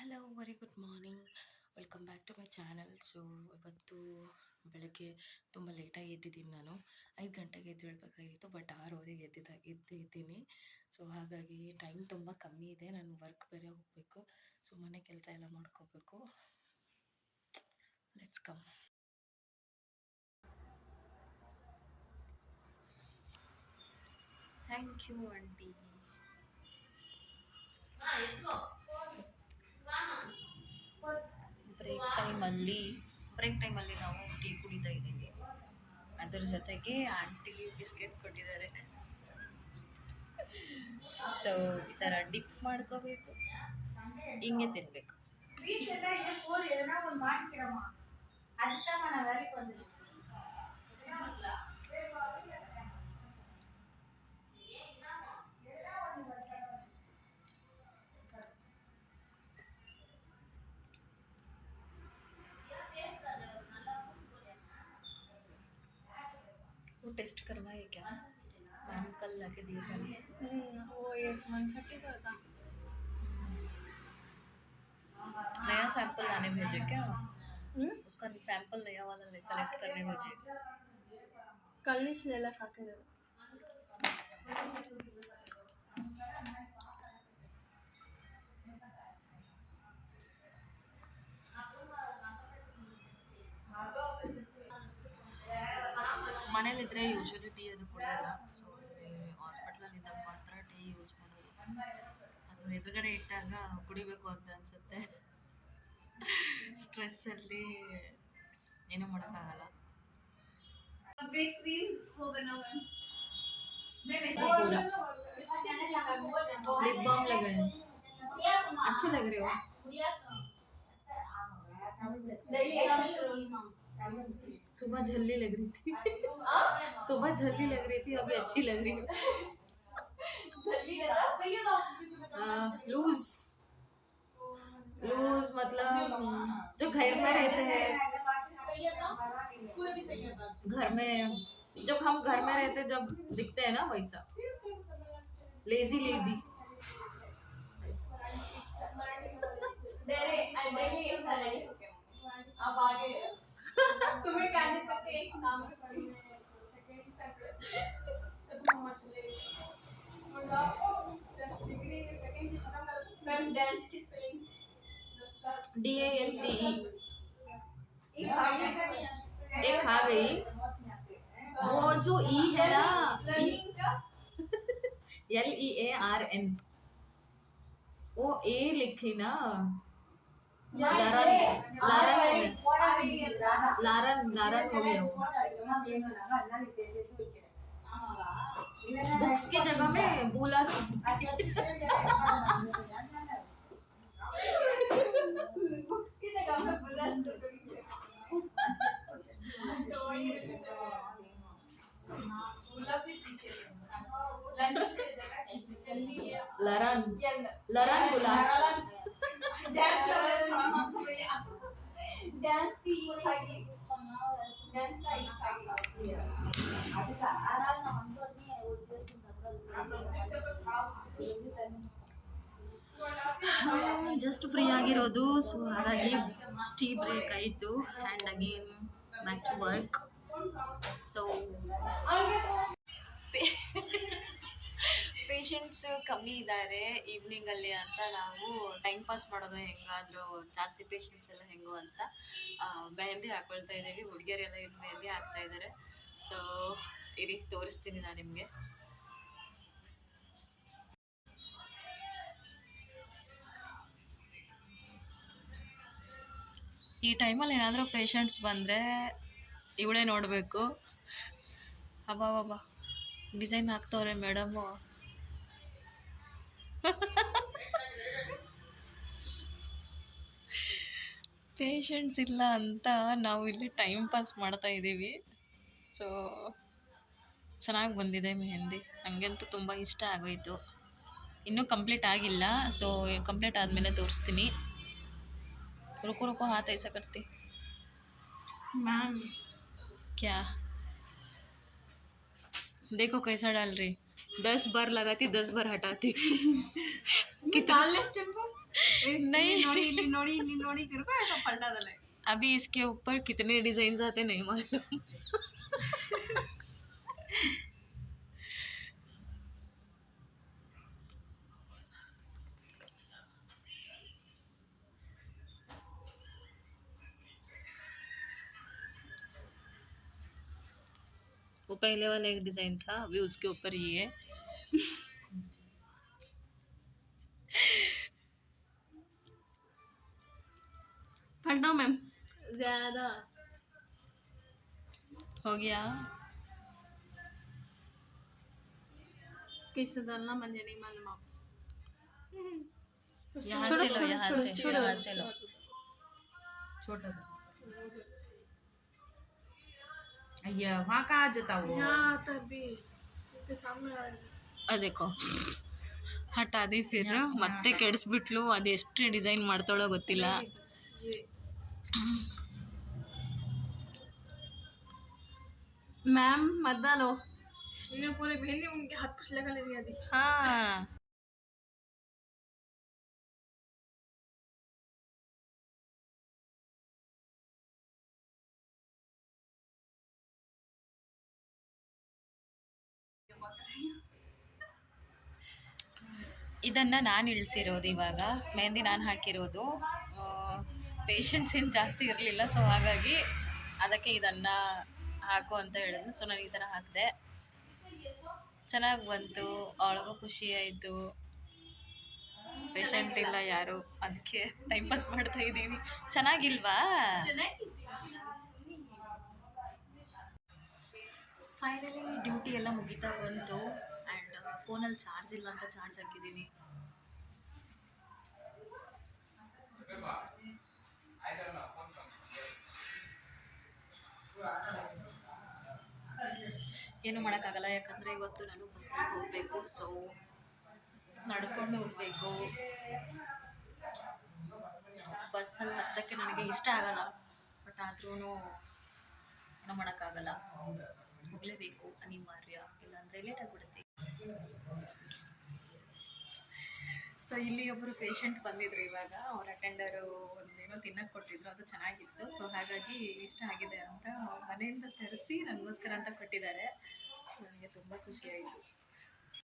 Hello very good morning, welcome back to my channel. So ಇವತ್ತು ಬೆಳಗ್ಗೆ ತುಂಬ ಲೇಟಾಗಿ ಎದ್ದಿದ್ದೀನಿ. ನಾನು 5 ಗಂಟೆಗೆ ಎದ್ದೇಳಬೇಕಾಗಿತ್ತು, ಬಟ್ 6:15 ಎದ್ದಿದ್ದೀನಿ. ಸೊ ಹಾಗಾಗಿ ಟೈಮ್ ತುಂಬ ಕಮ್ಮಿ ಇದೆ. ನಾನು ವರ್ಕ್ ಬೇರೆ ಹೋಗಬೇಕು, ಸೊ ಮನೆ ಕೆಲಸ ಎಲ್ಲ ಮಾಡ್ಕೋಬೇಕು. Let's come. Thank you aunty. Break ಟೈಮಲ್ಲಿ ನಾವು ಟೀ ಕುಡಿತಾ ಇದ್ದೀವಿ. ಅದ್ರ ಜೊತೆಗೆ ಆಂಟಿ ಬಿಸ್ಕೆಟ್ ಕೊಟ್ಟಿದ್ದಾರೆ. ಸೊ ಈ ಥರ ಡಿಪ್ ಮಾಡ್ಕೋಬೇಕು, ಹಿಂಗೆ ತಿನ್ನಬೇಕು. वो टेस्ट करवाए क्या? मैम कल लाके दिए थे। वो ये 130 का था। नया सैंपल लाने भेजे क्या? उसका सैंपल नया वाला कलेक्ट करने भेजे। कल ही ले खा के दे। ಮನೇಲಿದ್ರೆ ಯೂಶಲಿ ಟೀ ಅದು ಕುಡಿಯೋಲ್ಲ. ಸೊ ಹಾಸ್ಪಿಟ್ಲಲ್ಲಿದ್ದಾಗ ಮಾತ್ರ ಟೀ ಯೂಸ್ ಮಾಡೋದು. ಅದು ಎದುರುಗಡೆ ಇಟ್ಟಾಗ ಕುಡಿಬೇಕು ಅಂತ ಅನಿಸುತ್ತೆ. ಸ್ಟ್ರೆಸ್ಸಲ್ಲಿ ಏನೂ ಮಾಡೋಕ್ಕಾಗಲ್ಲ. लिप बाम लगाए, अच्छे लग रहे हो. सुबह झल्ली लग रही थी. सुबह झल्ली लग रही थी, अभी अच्छी लग रही है. लूज लूज मतलब जो घर में रहते हैं, घर में जब हम घर में रहते जब दिखते हैं ना, वैसा लेजी लेजी. अब आगे तुम्हें काटने तक एक नाम मैम डांस की स्पेलिंग DANCE. एक खा गई. वो जो ई है ना, LEARN, वो ए लिखी ना. लारन लारन हो गया वो. बुक्स की जगह में बोला बुक्स की जगह में बुला लरन लरन बुलास. डांस की खागी डांस की खागी ಜಸ್ಟ್ ಫ್ರೀ ಆಗಿರೋದು. ಸೊ ಹಾಗಾಗಿ ಟೀ ಬ್ರೇಕ್ ಆಯಿತು and again back to work. So patients ಕಮ್ಮಿ ಇದ್ದಾರೆ ಈವ್ನಿಂಗಲ್ಲಿ ಅಂತ ನಾವು ಟೈಮ್ ಪಾಸ್ ಮಾಡೋದು ಹೆಂಗಾದರೂ, ಜಾಸ್ತಿ ಪೇಷಂಟ್ಸ್ ಎಲ್ಲ ಹೆಂಗೋ ಅಂತ ಮೆಹಂದಿ ಹಾಕ್ಕೊಳ್ತಾ ಇದ್ದೀವಿ. ಹುಡುಗಿಯರೆಲ್ಲ ಇನ್ನು ಮೆಹಂದಿ ಹಾಕ್ತಾ ಇದ್ದಾರೆ. ಸೊ ಇರಿ ತೋರಿಸ್ತೀನಿ ನಾನು ನಿಮಗೆ. ಈ ಟೈಮಲ್ಲಿ ಏನಾದರೂ ಪೇಷಂಟ್ಸ್ ಬಂದರೆ ಇವಳೇ ನೋಡಬೇಕು. ಅಬ್ಬಾ ಡಿಸೈನ್ ಹಾಕ್ತವ್ರೆ ಮೇಡಮು. ಪೇಷಂಟ್ಸ್ ಇಲ್ಲ ಅಂತ ನಾವು ಇಲ್ಲಿ ಟೈಮ್ ಪಾಸ್ ಮಾಡ್ತಾ ಇದ್ದೀವಿ. ಸೊ ಚೆನ್ನಾಗಿ ಬಂದಿದೆ ಮೆಹಂದಿ, ನನಗಂತೂ ತುಂಬ ಇಷ್ಟ ಆಗೋಯಿತು. ಇನ್ನೂ ಕಂಪ್ಲೀಟ್ ಆಗಿಲ್ಲ. ಸೊ ಕಂಪ್ಲೀಟ್ ಆದಮೇಲೆ ತೋರಿಸ್ತೀನಿ. रुको रुको, हाथ ऐसा करती मैम. क्या देखो कैसा डाल रही. 10 बार लगाती, 10 बार हटाती. कितना स्टेप पर नहीं ನೋಡಿ ಇಲ್ಲಿ ನೋಡಿ ತಿರ್ಕೊ ऐसा पलटा दले अभी इसके ऊपर कितने डिजाइन आते नहीं मालूम वो पहले वाला एक डिजाइन था अभी उसके ऊपर ये है पलटो मैम ज्यादा हो गया कैसे डालना मुझे नहीं मालूम आप यहाँ छोड़ो, से लो छोड़ो, यहाँ छोड़ो, से छोड़ो। यहाँ से लो छोटा अಯ್ಯ वहाँ कहाँ जाता वो यहाँ तभी इसके सामने आ रहा है। देखो ಹಠಾದಿ ಫಿರ್ ಮತ್ತೆ ಕೆಡಿಸ್ಬಿಟ್ಲು ಅದೆಷ್ಟು ಡಿಸೈನ್ ಮಾಡ್ತಾಳೋ ಗೊತ್ತಿಲ್ಲ ये मैम मत डालो इन्हें पूरे भेजने उनके हाथ कुछ लगा नहीं आती ಹಾ ಇದನ್ನು ನಾನು ಇಳಿಸಿರೋದು ಇವಾಗ ಮೆಹಂದಿ ನಾನು ಹಾಕಿರೋದು ಪೇಷಂಟ್ಸ್ ಏನು ಜಾಸ್ತಿ ಇರಲಿಲ್ಲ ಸೊ ಹಾಗಾಗಿ ಅದಕ್ಕೆ ಇದನ್ನು ಹಾಕು ಅಂತ ಹೇಳಿದ್ರು ಸೊ ನಾನು ಈ ಥರ ಹಾಕಿದೆ ಚೆನ್ನಾಗಿ ಬಂತು ಅವಳಿಗೂ ಖುಷಿ ಆಯಿತು ಪೇಷಂಟ್ ಇಲ್ಲ ಯಾರು ಅದಕ್ಕೆ ಟೈಮ್ ಪಾಸ್ ಮಾಡ್ತಾ ಇದ್ದೀವಿ ಚೆನ್ನಾಗಿಲ್ವಾ ಫೈನಲಿ ಡ್ಯೂಟಿ ಎಲ್ಲ ಮುಗಿತಾ ಬಂತು ಆ್ಯಂಡ್ ಫೋನಲ್ಲಿ ಚಾರ್ಜ್ ಇಲ್ಲ ಅಂತ ಚಾರ್ಜ್ ಹಾಕಿದ್ದೀನಿ ಏನು ಮಾಡೋಕ್ಕಾಗಲ್ಲ ಯಾಕಂದರೆ ಇವತ್ತು ನಾನು ಬಸ್ಸಲ್ಲಿ ಹೋಗಬೇಕು ಸೊ ನಡ್ಕೊಂಡು ಹೋಗಬೇಕು ಬಸ್ಸಲ್ಲಿ ಹತ್ತಕ್ಕೆ ನನಗೆ ಇಷ್ಟ ಆಗಲ್ಲ ಬಟ್ ಆದ್ರೂ ಏನೋ ಮಾಡೋಕ್ಕಾಗಲ್ಲ ಹೋಗಲೇಬೇಕು ಅನಿವಾರ್ಯ ಇಲ್ಲಾಂದರೆ ಲೇಟ್ ಆಗಿಬಿಡುತ್ತೆ ಸೊ ಇಲ್ಲಿ ಒಬ್ಬರು ಪೇಷಂಟ್ ಬಂದಿದ್ರು ಇವಾಗ ಅವ್ರ ಅಟೆಂಡರು ಒಂದೇನೋ ತಿನ್ನಕ್ಕೆ ಕೊಟ್ಟಿದ್ರು ಅದು ಚೆನ್ನಾಗಿತ್ತು ಸೊ ಹಾಗಾಗಿ ಇಷ್ಟ ಆಗಿದೆ ಅಂತ ಮನೆಯಿಂದ ತರಿಸಿ ನನಗೋಸ್ಕರ ಅಂತ ಕೊಟ್ಟಿದ್ದಾರೆ ಸೊ ನನಗೆ ತುಂಬ ಖುಷಿಯಾಯಿತು